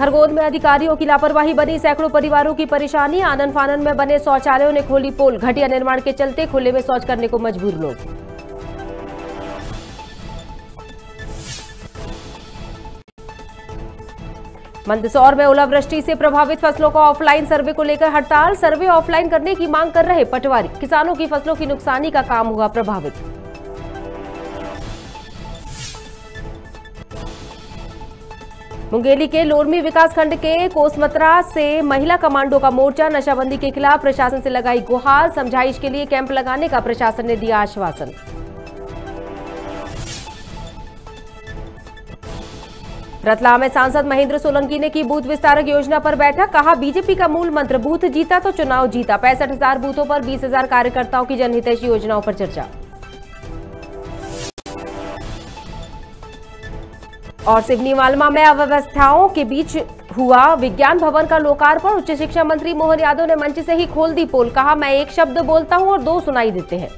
खरगोन में अधिकारियों की लापरवाही बनी सैकड़ों परिवारों की परेशानी। आनन फानन में बने शौचालयों ने खोली पोल। घटिया निर्माण के चलते खुले में शौच करने को मजबूर लोग। मंदसौर में ओलावृष्टि से प्रभावित फसलों का ऑफलाइन सर्वे को लेकर हड़ताल। सर्वे ऑफलाइन करने की मांग कर रहे पटवारी। किसानों की फसलों की नुकसानी का काम हुआ प्रभावित। मुंगेली के लोरमी विकासखंड के कोसमतरा से महिला कमांडो का मोर्चा। नशाबंदी के खिलाफ प्रशासन से लगाई गुहार। समझाइश के लिए कैंप लगाने का प्रशासन ने दिया आश्वासन। रतलाम में सांसद महेंद्र सोलंकी ने की बूथ विस्तारक योजना पर बैठक। कहा, बीजेपी का मूल मंत्र बूथ जीता तो चुनाव जीता। 65,000 बूथों पर 20,000 कार्यकर्ताओं की जनहितैषी योजनाओं पर चर्चा। और सिवनी मालवा में अव्यवस्थाओं के बीच हुआ विज्ञान भवन का लोकार्पण। उच्च शिक्षा मंत्री मोहन यादव ने मंच से ही खोल दी पोल। कहा, मैं एक शब्द बोलता हूं और दो सुनाई देते हैं।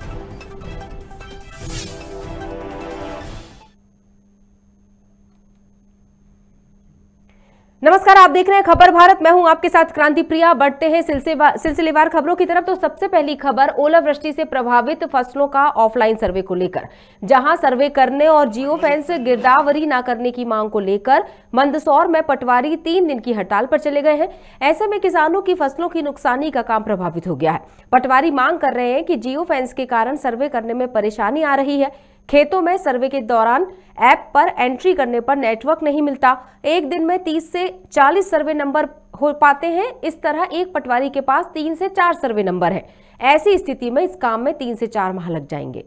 नमस्कार, आप देख रहे हैं खबर भारत। मैं हूं आपके साथ क्रांति प्रिया। बढ़ते हैं सिलसिलेवार खबरों की तरफ। तो सबसे पहली खबर ओलावृष्टि से प्रभावित फसलों का ऑफलाइन सर्वे को लेकर, जहां सर्वे करने और जियो फेंस गिरदावरी न करने की मांग को लेकर मंदसौर में पटवारी 3 दिन की हड़ताल पर चले गए हैं। ऐसे में किसानों की फसलों की नुकसानी का काम प्रभावित हो गया है। पटवारी मांग कर रहे हैं कि जियो फेंस के कारण सर्वे करने में परेशानी आ रही है। खेतों में सर्वे के दौरान ऐप पर एंट्री करने पर नेटवर्क नहीं मिलता। एक दिन में 30 से 40 सर्वे नंबर हो पाते हैं। इस तरह एक पटवारी के पास 3 से 4 सर्वे नंबर है। ऐसी स्थिति में इस काम में 3 से 4 माह लग जाएंगे।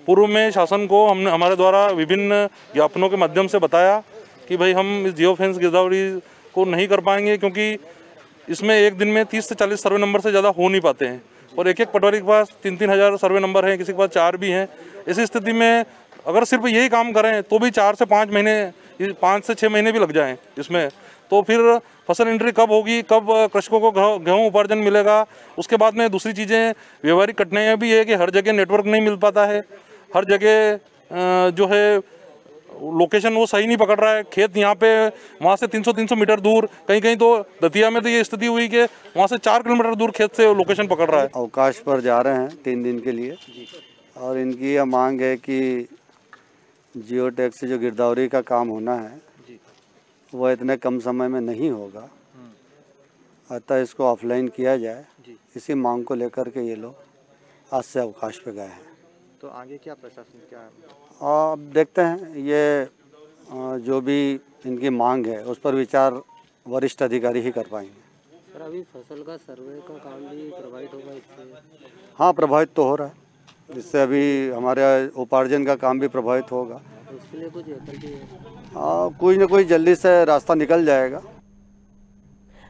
पूर्व में शासन को हमने हमारे द्वारा विभिन्न ज्ञापनों के माध्यम से बताया कि भाई हम इस जियो फेंस गिरदावरी को नहीं कर पाएंगे, क्योंकि इसमें एक दिन में 30 से 40 सर्वे नंबर से ज़्यादा हो नहीं पाते हैं और एक पटवारी के पास 3-3 हज़ार सर्वे नंबर हैं, किसी के पास 4 भी हैं। इसी स्थिति में अगर सिर्फ यही काम करें तो भी 4 से 5 महीने, 5 से 6 महीने भी लग जाएं इसमें। तो फिर फसल एंट्री कब होगी, कब कृषकों को गेहूँ उपार्जन मिलेगा। उसके बाद में दूसरी चीज़ें व्यवहारिक कठिनाइयाँ भी है कि हर जगह नेटवर्क नहीं मिल पाता है। हर जगह जो है लोकेशन वो सही नहीं पकड़ रहा है। खेत यहाँ पे वहाँ से 300 मीटर दूर, कहीं कहीं तो दतिया में तो ये स्थिति हुई कि वहाँ से 4 किलोमीटर दूर खेत से लोकेशन पकड़ रहा है। अवकाश पर जा रहे हैं 3 दिन के लिए और इनकी यह मांग है कि जियो टैक्स से जो गिरदावरी का काम होना है वह इतने कम समय में नहीं होगा, अतः इसको ऑफलाइन किया जाए। इसी मांग को लेकर के ये लोग आज से अवकाश पे गए हैं। तो आगे क्या प्रशासन क्या है? अब देखते हैं, ये जो भी इनकी मांग है उस पर विचार वरिष्ठ अधिकारी ही कर पाएंगे। सर, अभी फसल का सर्वे का काम भी प्रभावित होगा इससे? हाँ, प्रभावित तो हो रहा है। इससे अभी हमारे उपार्जन का काम भी प्रभावित होगा। उसके लिए कुछ वैकल्पिक है? हाँ, कोई ना कोई जल्दी से रास्ता निकल जाएगा।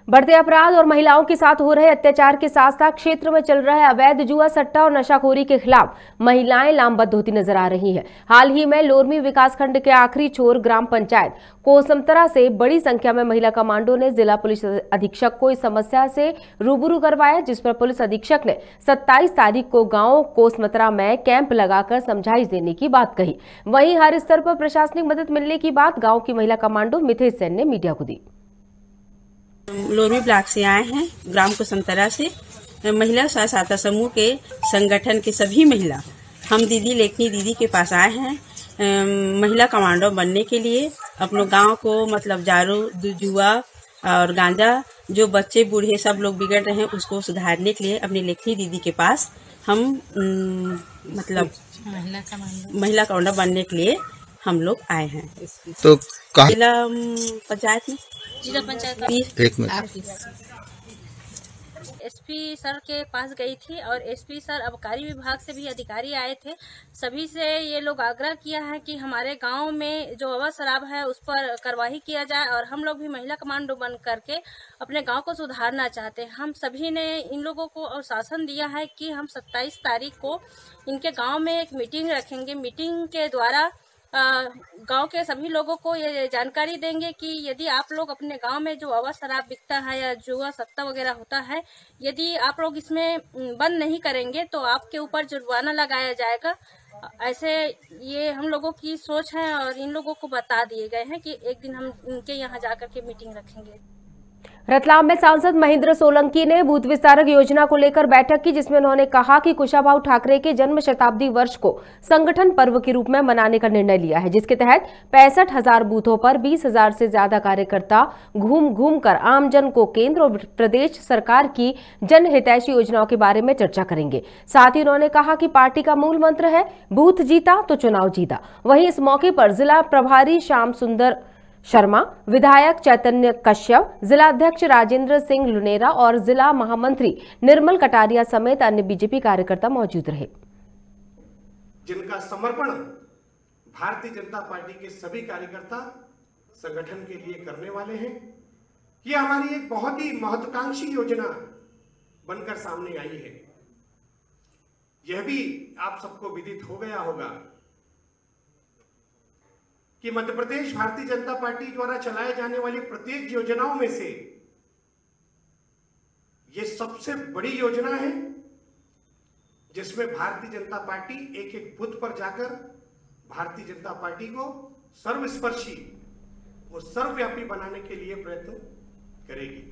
बढ़ते अपराध और महिलाओं के साथ हो रहे अत्याचार के साथ साथ क्षेत्र में चल रहा है अवैध जुआ, सट्टा और नशाखोरी के खिलाफ महिलाएं लामबद्ध होती नजर आ रही हैं। हाल ही में लोरमी विकासखंड के आखिरी छोर ग्राम पंचायत कोसमतरा से बड़ी संख्या में महिला कमांडो ने जिला पुलिस अधीक्षक को इस समस्या से रूबरू करवाया, जिस पर पुलिस अधीक्षक ने 27 तारीख को गांव कोसमतरा में कैंप लगाकर समझाइश देने की बात कही। वहीं हर स्तर पर प्रशासनिक मदद मिलने की बात गाँव की महिला कमांडो मिथेश सेन ने मीडिया को दी। लोरमी ब्लॉक से आए हैं, ग्राम कोसमतरा से। महिला सहायता समूह के संगठन के सभी महिला हम दीदी लेखनी दीदी के पास आए हैं महिला कमांडो बनने के लिए। अपने गांव को मतलब दारू, जुआ और गांजा, जो बच्चे बूढ़े सब लोग बिगड़ रहे हैं उसको सुधारने के लिए अपनी लेखनी दीदी के पास हम मतलब महिला कमांडो बनने के लिए हम लोग आए हैं। तो जिला पंचायत में एक मिनट एसपी सर के पास गई थी और एसपी सर आबकारी विभाग से भी अधिकारी आए थे। सभी से ये लोग आग्रह किया है कि हमारे गांव में जो अवैध शराब है उस पर कार्रवाई किया जाए और हम लोग भी महिला कमांडो बन करके अपने गांव को सुधारना चाहते हैं। हम सभी ने इन लोगों को आश्वासन दिया है कि हम 27 तारीख को इनके गाँव में एक मीटिंग रखेंगे। मीटिंग के द्वारा गांव के सभी लोगों को ये जानकारी देंगे कि यदि आप लोग अपने गांव में जो अवैध शराब बिकता है या जुआ सट्टा वगैरह होता है, यदि आप लोग इसमें बंद नहीं करेंगे तो आपके ऊपर जुर्माना लगाया जाएगा। ऐसे ये हम लोगों की सोच है और इन लोगों को बता दिए गए हैं कि एक दिन हम इनके यहाँ जाकर के मीटिंग रखेंगे। रतलाम में सांसद महेंद्र सोलंकी ने भूत विस्तारक योजना को लेकर बैठक की, जिसमें उन्होंने कहा कि कुशाभाऊ ठाकरे के जन्म शताब्दी वर्ष को संगठन पर्व के रूप में मनाने का निर्णय लिया है, जिसके तहत 65,000 बूथों पर 20,000 से ज्यादा कार्यकर्ता घूम घूम कर आमजन को केंद्र और प्रदेश सरकार की जनहितैषी योजनाओं के बारे में चर्चा करेंगे। साथ ही उन्होंने कहा कि पार्टी का मूल मंत्र है बूथ जीता तो चुनाव जीता। वहीं इस मौके पर जिला प्रभारी श्याम सुंदर शर्मा, विधायक चैतन्य कश्यप, जिला अध्यक्ष राजेंद्र सिंह लुनेरा और जिला महामंत्री निर्मल कटारिया समेत अन्य बीजेपी कार्यकर्ता मौजूद रहे। जिनका समर्पण भारतीय जनता पार्टी के सभी कार्यकर्ता संगठन के लिए करने वाले हैं। ये हमारी एक बहुत ही महत्वाकांक्षी योजना बनकर सामने आई है। यह भी आप सबको विदित हो गया होगा कि मध्य प्रदेश भारतीय जनता पार्टी द्वारा चलाए जाने वाली प्रत्येक योजनाओं में से यह सबसे बड़ी योजना है जिसमें भारतीय जनता पार्टी एक एक बूथ पर जाकर भारतीय जनता पार्टी को सर्वस्पर्शी और सर्वव्यापी बनाने के लिए प्रयत्न करेगी।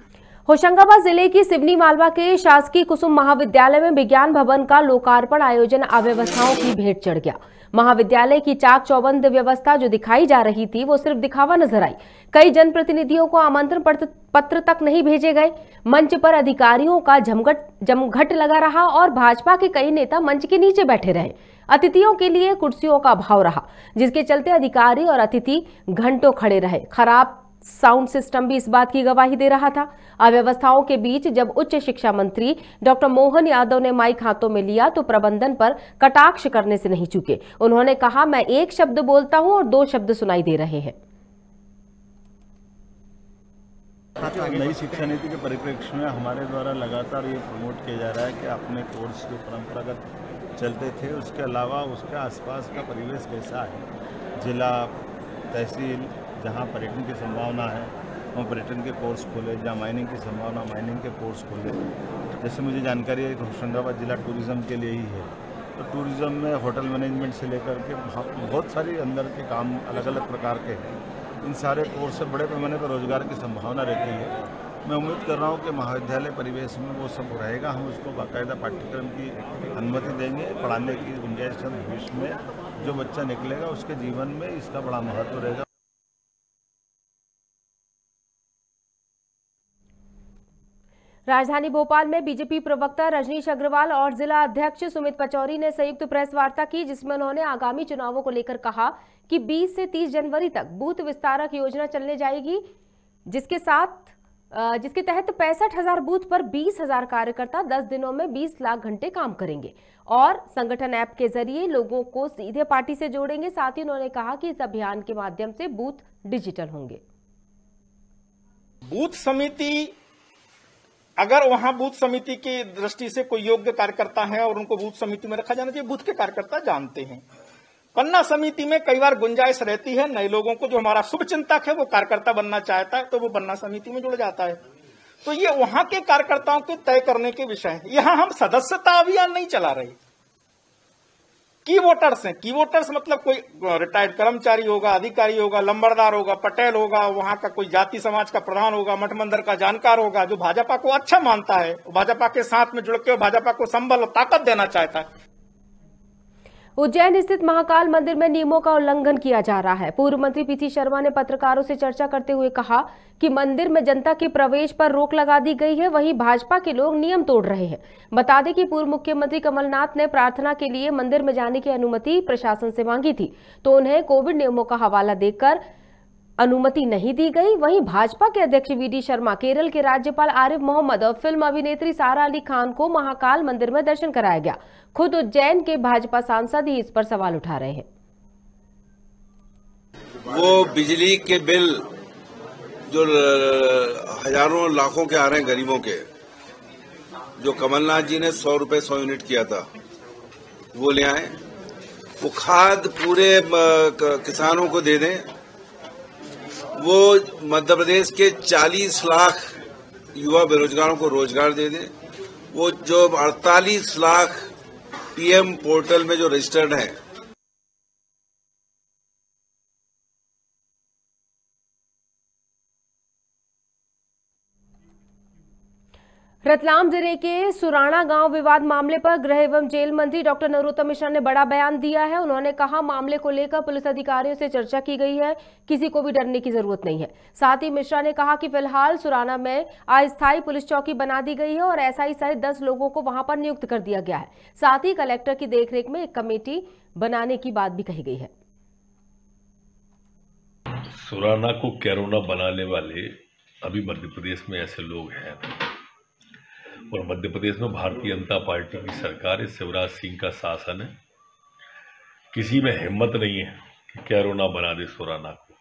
होशंगाबाद जिले की सिवनी मालवा के शासकीय कुसुम महाविद्यालय में विज्ञान भवन का लोकार्पण आयोजन अव्यवस्थाओं की भेंट चढ़ गया। महाविद्यालय की चाक चौबंद व्यवस्था जो दिखाई जा रही थी वो सिर्फ दिखावा नजर आई। कई जनप्रतिनिधियों को आमंत्रण पत्र तक नहीं भेजे गए। मंच पर अधिकारियों का जमघट लगा रहा और भाजपा के कई नेता मंच के नीचे बैठे रहे। अतिथियों के लिए कुर्सियों का अभाव रहा, जिसके चलते अधिकारी और अतिथि घंटों खड़े रहे। खराब साउंड सिस्टम भी इस बात की गवाही दे रहा था। अव्यवस्थाओं के बीच जब उच्च शिक्षा मंत्री डॉक्टर मोहन यादव ने माइक हाथों में लिया तो प्रबंधन पर कटाक्ष करने से नहीं चूके। उन्होंने कहा, मैं एक शब्द बोलता हूं और दो शब्द सुनाई दे रहे हैं। नई शिक्षा नीति के परिप्रेक्ष्य में हमारे द्वारा लगातार ये प्रमोट किया जा रहा है कि अपने कोर्स जो परंपरागत चलते थे उसके अलावा उसके आसपास का परिवेश कैसा है। जिला तहसील जहाँ पर्यटन की संभावना है वहाँ पर्यटन के कोर्स खोले, जहाँ माइनिंग की संभावना माइनिंग के कोर्स खोले। जैसे मुझे जानकारी है कि होशंगाबाद जिला टूरिज़्म के लिए ही है, तो टूरिज़्म में होटल मैनेजमेंट से लेकर के बहुत सारी अंदर के काम अलग अलग प्रकार के हैं। इन सारे कोर्स से बड़े पैमाने पर रोजगार की संभावना रहती है। मैं उम्मीद कर रहा हूँ कि महाविद्यालय परिवेश में वो सब रहेगा। हम उसको बाकायदा पाठ्यक्रम की अनुमति देंगे। पढ़ाने की गुंजाइश भविष्य में जो बच्चा निकलेगा उसके जीवन में इसका बड़ा महत्व रहेगा। राजधानी भोपाल में बीजेपी प्रवक्ता रजनीश अग्रवाल और जिला अध्यक्ष सुमित पचौरी ने संयुक्त प्रेस वार्ता की, जिसमें उन्होंने आगामी चुनावों को लेकर कहा कि 20 से 30 जनवरी तक बूथ विस्तारक योजना चलने जाएगी, जिसके तहत 65,000 बूथ पर 20,000 कार्यकर्ता 10 दिनों में 20 लाख घंटे काम करेंगे और संगठन ऐप के जरिए लोगों को सीधे पार्टी से जोड़ेंगे। साथ ही उन्होंने कहा कि इस अभियान के माध्यम से बूथ डिजिटल होंगे। बूथ समिति, अगर वहां बूथ समिति की दृष्टि से कोई योग्य कार्यकर्ता है और उनको बूथ समिति में रखा जाना चाहिए, बूथ के कार्यकर्ता जानते हैं। पन्ना समिति में कई बार गुंजाइश रहती है, नए लोगों को जो हमारा शुभ चिंतक है वो कार्यकर्ता बनना चाहता है तो वो पन्ना समिति में जुड़ जाता है। तो ये वहां के कार्यकर्ताओं के तय करने के विषय है। यहां हम सदस्यता अभियान नहीं चला रहे। की वोटर्स हैं, की वोटर्स मतलब कोई रिटायर्ड कर्मचारी होगा, अधिकारी होगा, लंबरदार होगा, पटेल होगा, वहां का कोई जाति समाज का प्रधान होगा, मठ मंदिर का जानकार होगा, जो भाजपा को अच्छा मानता है, भाजपा के साथ में जुड़ के भाजपा को संबल और ताकत देना चाहता है। उज्जैन स्थित महाकाल मंदिर में नियमों का उल्लंघन किया जा रहा है। पूर्व मंत्री पीसी शर्मा ने पत्रकारों से चर्चा करते हुए कहा कि मंदिर में जनता के प्रवेश पर रोक लगा दी गई है, वहीं भाजपा के लोग नियम तोड़ रहे हैं। बता दें कि पूर्व मुख्यमंत्री कमलनाथ ने प्रार्थना के लिए मंदिर में जाने की अनुमति प्रशासन से मांगी थी, तो उन्हें कोविड नियमों का हवाला देकर अनुमति नहीं दी गई। वहीं भाजपा के अध्यक्ष वीडी शर्मा, केरल के राज्यपाल आरिफ मोहम्मद और फिल्म अभिनेत्री सारा अली खान को महाकाल मंदिर में दर्शन कराया गया। खुद उज्जैन के भाजपा सांसद ही इस पर सवाल उठा रहे हैं। वो बिजली के बिल जो हजारों लाखों के आ रहे हैं गरीबों के, जो कमलनाथ जी ने 100 रुपए 100 यूनिट किया था, वो ले आए। वो खाद पूरे किसानों को दे दें। वो मध्य प्रदेश के 40 लाख युवा बेरोजगारों को रोजगार दे दें। वो जो 48 लाख पीएम पोर्टल में जो रजिस्टर्ड हैं रतलाम जिले के सुराणा गांव विवाद मामले पर गृह एवं जेल मंत्री डॉक्टर नरोत्तम मिश्रा ने बड़ा बयान दिया है। उन्होंने कहा, मामले को लेकर पुलिस अधिकारियों से चर्चा की गई है, किसी को भी डरने की जरूरत नहीं है। साथ ही मिश्रा ने कहा कि फिलहाल सुराना में अस्थायी पुलिस चौकी बना दी गई है और एसआई सहित 10 लोगों को वहां पर नियुक्त कर दिया गया है। साथ ही कलेक्टर की देखरेख में एक कमेटी बनाने की बात भी कही गई है। सुराना को कैरोना बनाने वाले अभी मध्य प्रदेश में ऐसे लोग हैं और मध्य प्रदेश में भारतीय जनता पार्टी की सरकार है, शिवराज सिंह का शासन है। किसी में हिम्मत नहीं है कि कैरोना बना दे सुराना को।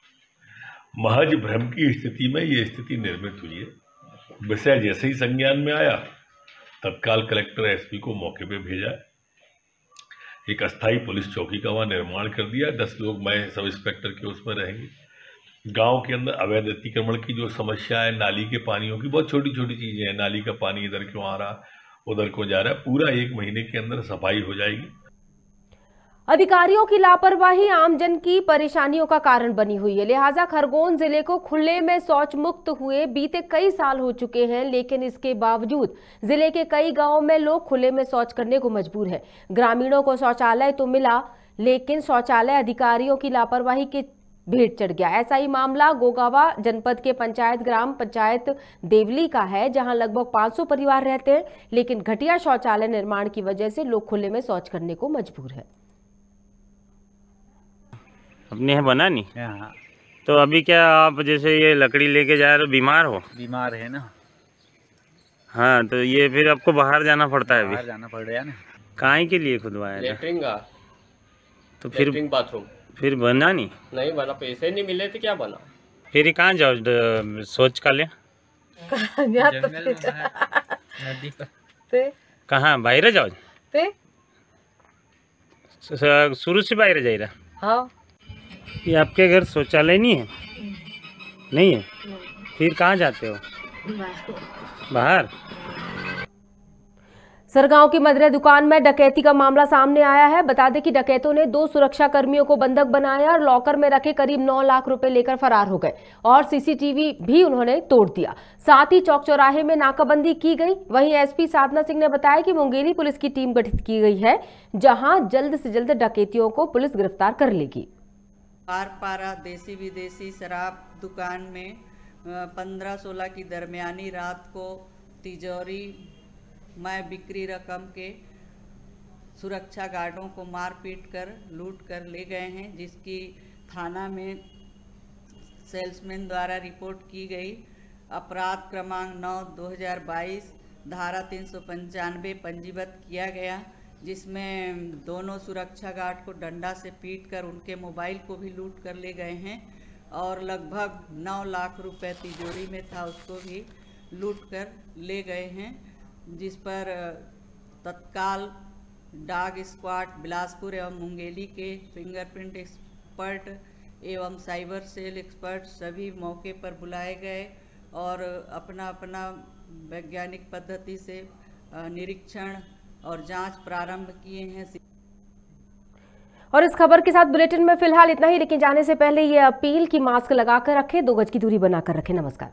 महज भ्रम की स्थिति में ये स्थिति निर्मित हुई है। विषय जैसे ही संज्ञान में आया, तत्काल कलेक्टर एसपी को मौके पे भेजा, एक अस्थायी पुलिस चौकी का वहाँ निर्माण कर दिया। 10 लोग, मैं सब इंस्पेक्टर के उसमें रहेंगे। गांव के अंदर अवैध अतिक्रमण की जो समस्या है, नाली के पानियों की, बहुत छोटी छोटी चीजें हैं। नाली का पानी इधर क्यों आ रहा, उधर क्यों जा रहा है, पूरा 1 महीने के अंदर सफाई हो जाएगी। अधिकारियों की लापरवाही आमजन की परेशानियों का कारण बनी हुई है। लिहाजा खरगोन जिले को खुले में शौच मुक्त हुए बीते कई साल हो चुके हैं, लेकिन इसके बावजूद जिले के कई गांवों में लोग खुले में शौच करने को मजबूर हैं। ग्रामीणों को शौचालय तो मिला, लेकिन शौचालय अधिकारियों की लापरवाही के भेंट चढ़ गया। ऐसा ही मामला गोगावा जनपद के ग्राम पंचायत देवली का है, जहां लगभग 500 परिवार रहते हैं, लेकिन घटिया शौचालय निर्माण की वजह से लोग खुले में शौच करने को मजबूर है। अपने यहाँ बना नहीं? हाँ। तो अभी क्या आप जैसे ये लकड़ी लेके जा रहे हो, बीमार हो? बीमार है ना। हाँ, तो ये फिर आपको बाहर जाना पड़ता है? बाहर जाना पड़ रहा है ना। काहे के लिए खुदवाया? लेटरिंग का। तो फिर बाथरूम फिर बना नहीं बना, पैसे नहीं मिले तो क्या बना। फिर कहाँ जाओ सोच का ले? नदी पर। कहाँ बाहर जाओ? शुरू से बाहर जा रहा। हाँ। ये आपके घर शौचालय नहीं है? नहीं है। फिर कहाँ जाते हो? बाहर। सरगांव की मदरे दुकान में डकैती का मामला सामने आया है। बता दें कि डकैतों ने 2 सुरक्षा कर्मियों को बंधक बनाया और लॉकर में रखे करीब 9 लाख रुपए लेकर फरार हो गए और सीसीटीवी भी उन्होंने तोड़ दिया। साथ ही चौक चौराहे में नाकाबंदी की गई। वहीं एसपी साधना सिंह ने बताया कि मुंगेली पुलिस की टीम गठित की गई है, जहां जल्द से जल्द डकैतियों को पुलिस गिरफ्तार कर लेगी। पारा देसी विदेशी शराब दुकान में 15-16 की दरमियानी रात को तिजोरी में बिक्री रकम के सुरक्षा गार्डों को मार पीट कर लूट कर ले गए हैं, जिसकी थाना में सेल्समैन द्वारा रिपोर्ट की गई। अपराध क्रमांक 9/2022 धारा 395 पंजीबद्ध किया गया, जिसमें दोनों सुरक्षा गार्ड को डंडा से पीटकर उनके मोबाइल को भी लूट कर ले गए हैं और लगभग 9 लाख रुपए तिजोरी में था उसको भी लूट कर ले गए हैं, जिस पर तत्काल डॉग स्क्वाड बिलासपुर एवं मुंगेली के फिंगरप्रिंट एक्सपर्ट एवं साइबर सेल एक्सपर्ट सभी मौके पर बुलाए गए और अपना अपना वैज्ञानिक पद्धति से निरीक्षण और जांच प्रारंभ किए हैं। और इस खबर के साथ बुलेटिन में फिलहाल इतना ही, लेकिन जाने से पहले ये अपील कि मास्क लगाकर रखें, 2 गज की दूरी बनाकर रखें। नमस्कार।